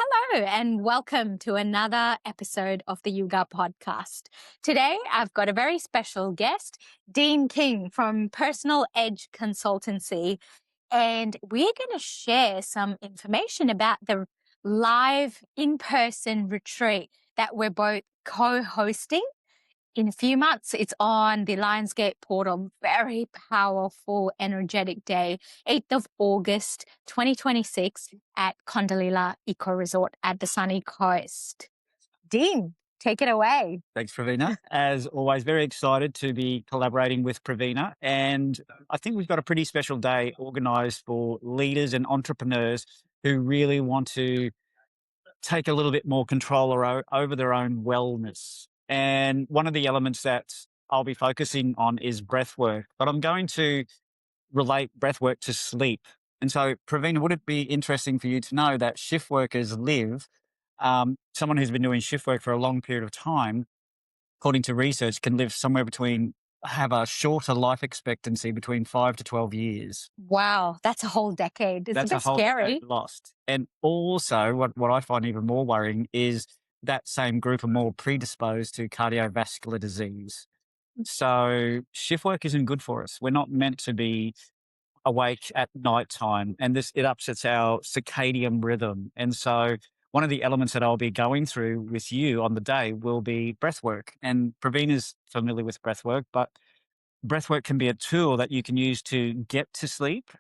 Hello, and welcome to another episode of the Yoga Podcast. Today, I've got a very special guest, Dean King from Personal Edge Consultancy, and we're going to share some information about the live in-person retreat that we're both co-hosting. In a few months, it's on the Lionsgate portal. Very powerful, energetic day, 8th of August, 2026 at Kondalila Eco Resort at the Sunny Coast. Dean, take it away. Thanks, Praveena. As always, very excited to be collaborating with Praveena. And I think we've got a pretty special day organised for leaders and entrepreneurs who really want to take a little bit more control over their own wellness. And one of the elements that I'll be focusing on is breath work, but I'm going to relate breath work to sleep. And so, Praveena, would it be interesting for you to know that shift workers someone who's been doing shift work for a long period of time, according to research, can live have a shorter life expectancy between 5 to 12 years. Wow, that's a whole decade. It's That's a a bit whole scary. decade lost. And also, what I find even more worrying is that same group are more predisposed to cardiovascular disease. So shift work isn't good for us. We're not meant to be awake at night time, and it upsets our circadian rhythm. And so one of the elements that I'll be going through with you on the day will be breath work. And Praveena's familiar with breath work, but breath work can be a tool that you can use to get to sleep.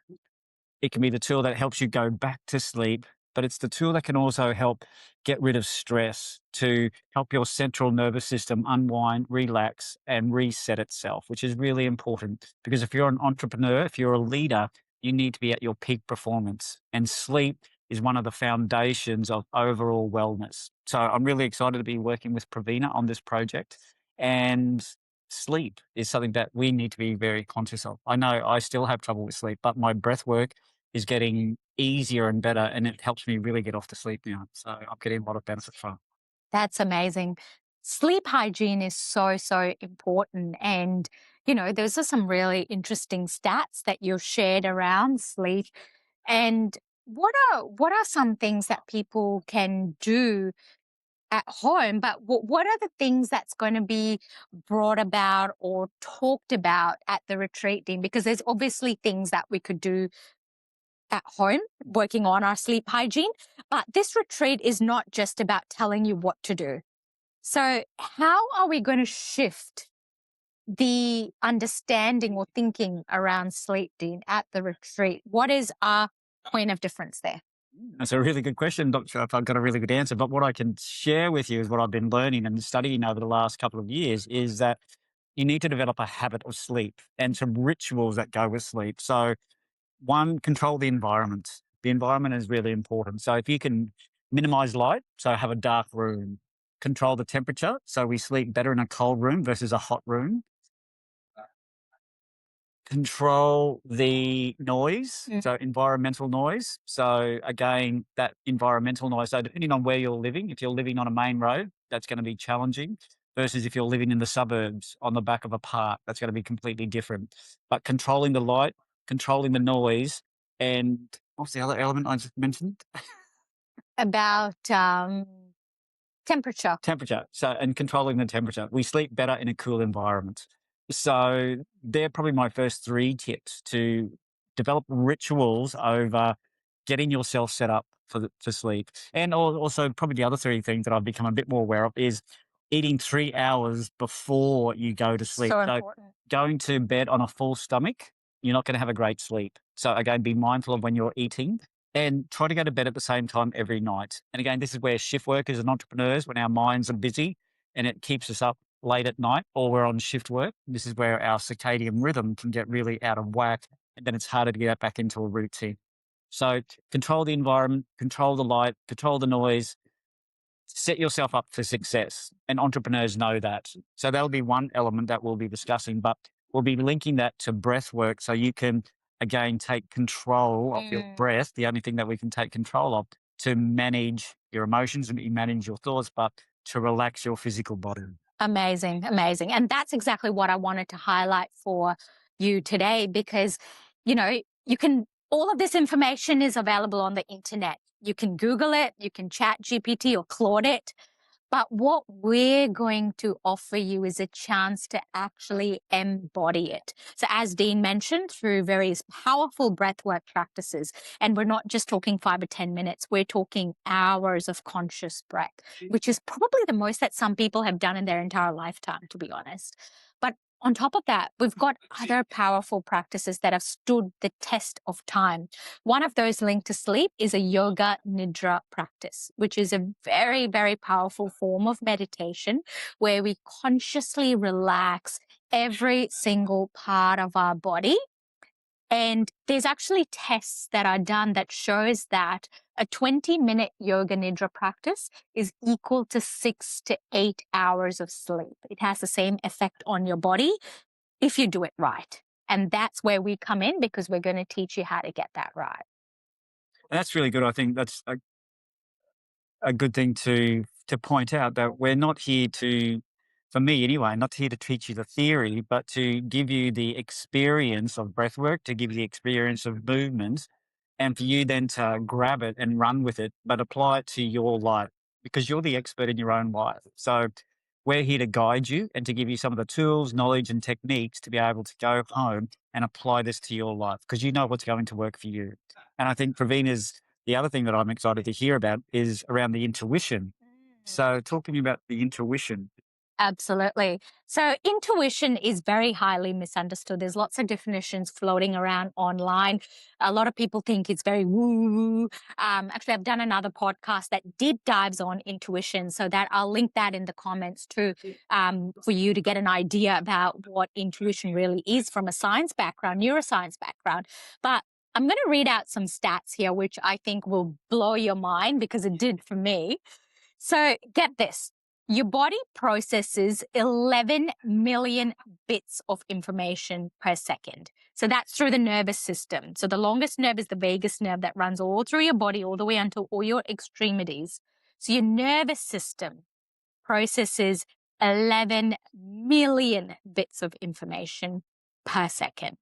It can be the tool that helps you go back to sleep, but it's the tool that can also help get rid of stress, to help your central nervous system unwind, relax, and reset itself, which is really important because if you're an entrepreneur, if you're a leader, you need to be at your peak performance. And sleep is one of the foundations of overall wellness. So I'm really excited to be working with Praveena on this project. And sleep is something that we need to be very conscious of. I know I still have trouble with sleep, but my breath work is getting easier and better, and it helps me really get off to sleep now. So I'm getting a lot of benefit from it. That's amazing. Sleep hygiene is so important. And, those are some really interesting stats that you've shared around sleep. And what are some things that people can do at home, but what are the things that's going to be brought about or talked about at the retreat, Dean? Because there's obviously things that we could do at home, working on our sleep hygiene, but this retreat is not just about telling you what to do. So how are we going to shift the understanding or thinking around sleep, Dean, at the retreat? What is our point of difference there? That's a really good question. Not sure if I've got a really good answer, but what I can share with you is what I've been learning and studying over the last couple of years is that you need to develop a habit of sleep and some rituals that go with sleep. So one, control the environment. The environment is really important. So if you can minimize light, so have a dark room, control the temperature. So we sleep better in a cold room versus a hot room. Control the noise, so environmental noise. So again, that environmental noise. So depending on where you're living, if you're living on a main road, that's going to be challenging versus if you're living in the suburbs on the back of a park, that's going to be completely different. But controlling the light, controlling the noise, and what's the other element I just mentioned? About temperature. Temperature. So, and controlling the temperature. We sleep better in a cool environment. So they're probably my first three tips: to develop rituals over getting yourself set up for sleep. And also probably the other three things that I've become a bit more aware of is eating 3 hours before you go to sleep. So important. Going to bed on a full stomach, you're not going to have a great sleep. So again, be mindful of when you're eating and try to go to bed at the same time every night. And again, this is where shift workers and entrepreneurs, when our minds are busy and it keeps us up late at night or we're on shift work, this is where our circadian rhythm can get really out of whack, and then it's harder to get back into a routine. So control the environment, control the light, control the noise, set yourself up for success. And entrepreneurs know that. So that'll be one element that we'll be discussing, but we'll be linking that to breath work so you can, again, take control of your breath, the only thing that we can take control of, to manage your emotions and manage your thoughts, but to relax your physical body. Amazing. And that's exactly what I wanted to highlight for you today because, all of this information is available on the internet. You can Google it, you can chat GPT or Claude it. But what we're going to offer you is a chance to actually embody it. So as Dean mentioned, through various powerful breathwork practices, and we're not just talking 5 or 10 minutes, we're talking hours of conscious breath, which is probably the most that some people have done in their entire lifetime, to be honest. But on top of that, we've got other powerful practices that have stood the test of time. One of those linked to sleep is a yoga nidra practice, which is a very, very powerful form of meditation where we consciously relax every single part of our body. And there's actually tests that are done that shows that a 20-minute yoga nidra practice is equal to 6 to 8 hours of sleep. It has the same effect on your body if you do it right. And that's where we come in, because we're going to teach you how to get that right. And that's really good. I think that's a good thing to point out, that we're not here to, for me anyway, not here to teach you the theory, but to give you the experience of breath work, to give you the experience of movement, and for you then to grab it and run with it, but apply it to your life, because you're the expert in your own life. So we're here to guide you and to give you some of the tools, knowledge, and techniques to be able to go home and apply this to your life, because you know what's going to work for you. And I think Praveena's, the other thing that I'm excited to hear about is around the intuition. So talk to me about the intuition. Absolutely. So intuition is very highly misunderstood. There's lots of definitions floating around online. A lot of people think it's very woo-woo. Actually, I've done another podcast that deep dives on intuition, so that I'll link that in the comments too, for you to get an idea about what intuition really is from a science background, neuroscience background. But I'm going to read out some stats here, which I think will blow your mind, because it did for me. So get this. Your body processes 11 million bits of information per second. So that's through the nervous system. So the longest nerve is the vagus nerve that runs all through your body, all the way until all your extremities. So your nervous system processes 11 million bits of information per second.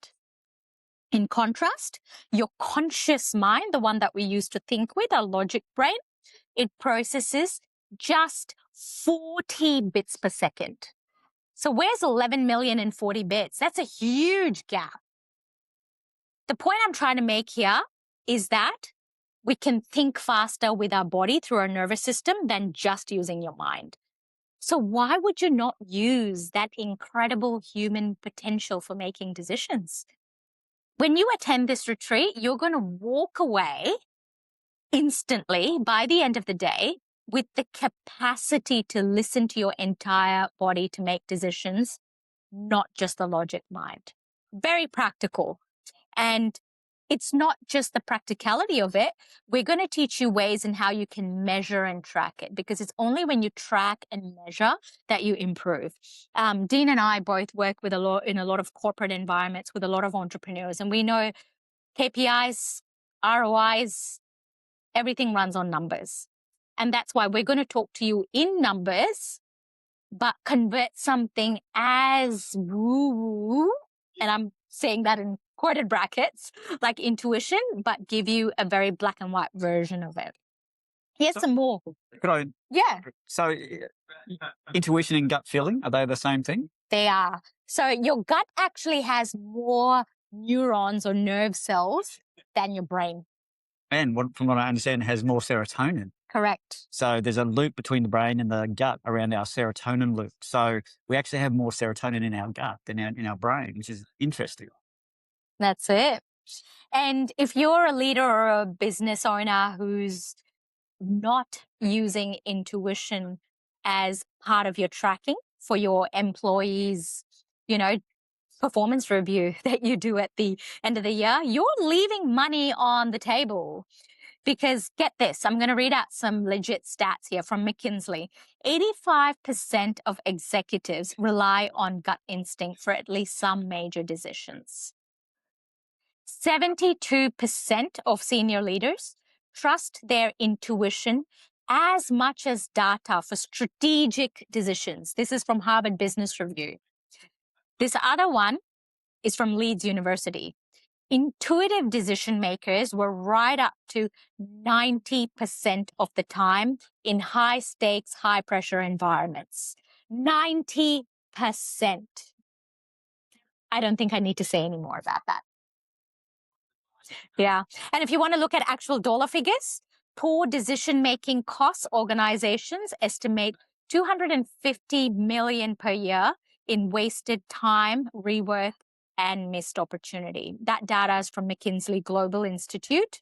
In contrast, your conscious mind, the one that we use to think with, our logic brain, it processes just 40 bits per second. So where's 11 million and 40 bits? That's a huge gap. The point I'm trying to make here is that we can think faster with our body through our nervous system than just using your mind. So why would you not use that incredible human potential for making decisions? When you attend this retreat, you're going to walk away instantly by the end of the day with the capacity to listen to your entire body to make decisions, not just the logic mind. Very practical. And it's not just the practicality of it. We're going to teach you ways in how you can measure and track it, because it's only when you track and measure that you improve. Dean and I both work with in a lot of corporate environments with a lot of entrepreneurs, and we know KPIs, ROIs, everything runs on numbers. And that's why we're going to talk to you in numbers, but convert something as woo, and I'm saying that in quoted brackets, like intuition, but give you a very black and white version of it. Here's some more. Could I? Yeah, So intuition and gut feeling, are they the same thing? they are. So your gut actually has more neurons or nerve cells than your brain. And from what I understand, it has more serotonin. Correct. So there's a loop between the brain and the gut around our serotonin loop. So we actually have more serotonin in our gut than in our brain, which is interesting. That's it. And if you're a leader or a business owner who's not using intuition as part of your tracking for your employees, performance review that you do at the end of the year, you're leaving money on the table. Because get this, I'm going to read out some legit stats here from McKinsey. 85% of executives rely on gut instinct for at least some major decisions. 72% of senior leaders trust their intuition as much as data for strategic decisions. This is from Harvard Business Review. This other one is from Leeds University. intuitive decision makers were right up to 90% of the time in high stakes, high pressure environments. 90%. I don't think I need to say any more about that. Yeah. And if you want to look at actual dollar figures, poor decision making costs organizations estimate 250 million per year in wasted time, rework, and missed opportunity. That data is from McKinsey Global Institute.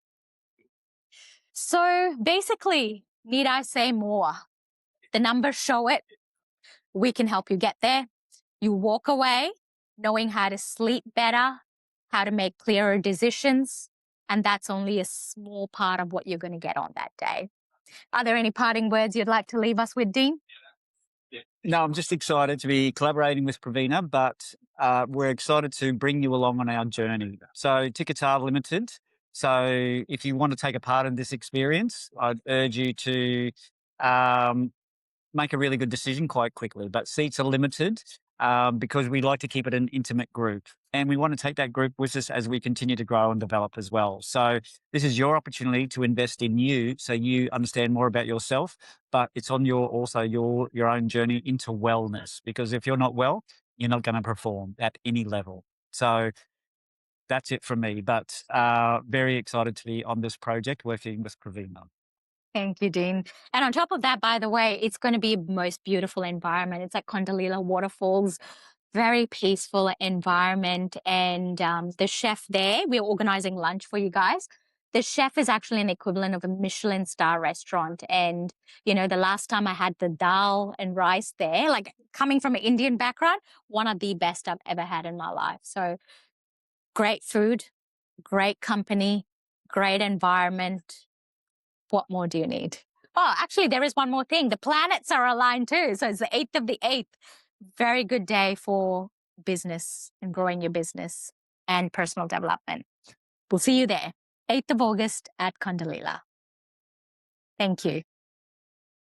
So basically, need I say more? The numbers show it. We can help you get there. You walk away knowing how to sleep better, how to make clearer decisions, and that's only a small part of what you're going to get on that day. Are there any parting words you'd like to leave us with, Dean? No, I'm just excited to be collaborating with Praveena, but we're excited to bring you along on our journey. So tickets are limited. So if you want to take a part in this experience, I'd urge you to make a really good decision quite quickly. But seats are limited because we like to keep it an intimate group. And we want to take that group with us as we continue to grow and develop as well. So this is your opportunity to invest in you so you understand more about yourself, but it's on your own journey into wellness. Because if you're not well, you're not going to perform at any level. So that's it from me. But very excited to be on this project working with Praveena. Thank you, Dean. And on top of that, by the way, it's going to be the most beautiful environment. It's like Kondalila waterfalls, very peaceful environment. And the chef there, we're organizing lunch for you guys. The chef is actually an equivalent of a Michelin star restaurant. And, you know, the last time I had the dal and rice there, like coming from an Indian background, one of the best I've ever had in my life. So great food, great company, great environment. What more do you need? Oh, actually, there is one more thing. The planets are aligned too. So it's the 8th of the 8th. Very good day for business and growing your business and personal development. We'll see you there, 8th of August at Kondalila. Thank you.